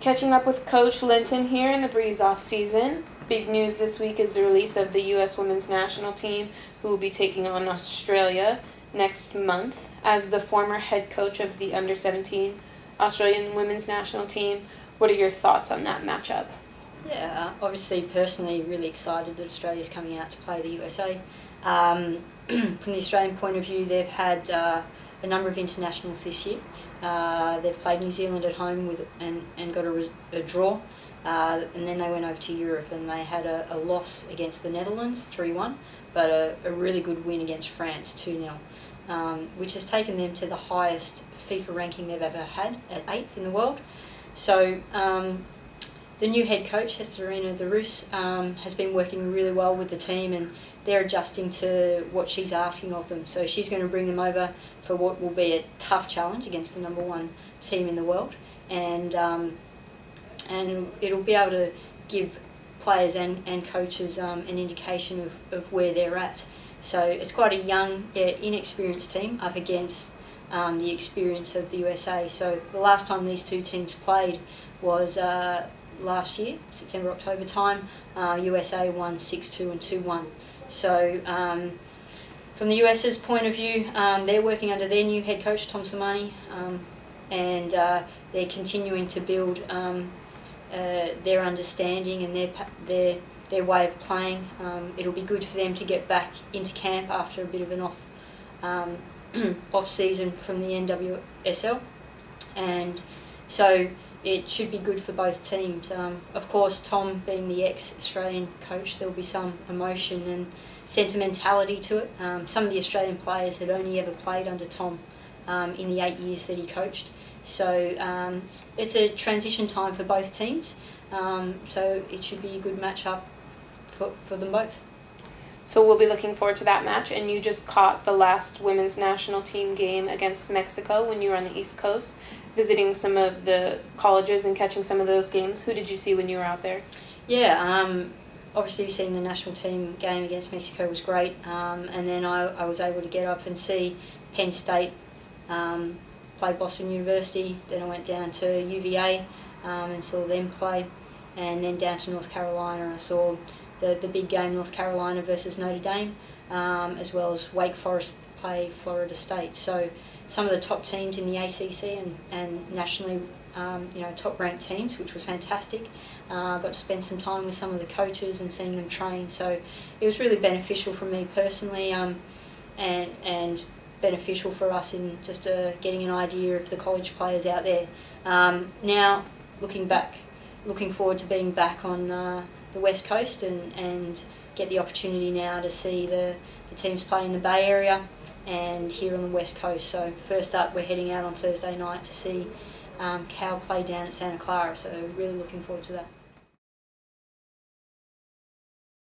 Catching up with Coach Linton here in the Breeze off season. Big news this week is the release of the U.S. Women's National Team, who will be taking on Australia next month. As the former head coach of the Under-17 Australian Women's National Team, what are your thoughts on that matchup? Yeah, obviously personally really excited that Australia's coming out to play the USA. From the Australian point of view, they've had a number of internationals this year. They've played New Zealand at home and got a draw, and then they went over to Europe and they had a loss against the Netherlands 3-1, but a really good win against France 2-0, which has taken them to the highest FIFA ranking they've ever had, at 8th in the world. So the new head coach, Sermanni, has been working really well with the team, and they're adjusting to what she's asking of them. So she's going to bring them over for what will be a tough challenge against the #1 team in the world, and it'll be able to give players and coaches an indication of where they're at. So it's quite a young, inexperienced team up against the experience of the USA. So the last time these two teams played was last year, September-October time. USA won 6-2 and 2-1. So from the US's point of view, they're working under their new head coach, Sermanni, and they're continuing to build their understanding and their way of playing. It'll be good for them to get back into camp after a bit of an off season from the NWSL, and so it should be good for both teams. Of course, Tom being the ex-Australian coach, there'll be some emotion and sentimentality to it. Some of the Australian players had only ever played under Tom in the 8 years that he coached. So it's a transition time for both teams. So it should be a good matchup for them both. So we'll be looking forward to that match. And you just caught the last women's national team game against Mexico when you were on the East Coast, visiting some of the colleges and catching some of those games. Who did you see when you were out there? Yeah, obviously seeing the national team game against Mexico was great. And then I was able to get up and see Penn State play Boston University. Then I went down to UVA and saw them play. And then down to North Carolina, I saw the big game, North Carolina versus Notre Dame, as well as Wake Forest play Florida State. So some of the top teams in the ACC and nationally, top ranked teams, which was fantastic. Got to spend some time with some of the coaches and seeing them train. So it was really beneficial for me personally, and beneficial for us in just getting an idea of the college players out there. Now, looking forward to being back on the West Coast and get the opportunity now to see the teams play in the Bay Area and here on the West Coast. So first up, we're heading out on Thursday night to see Cal play down at Santa Clara, so really looking forward to that.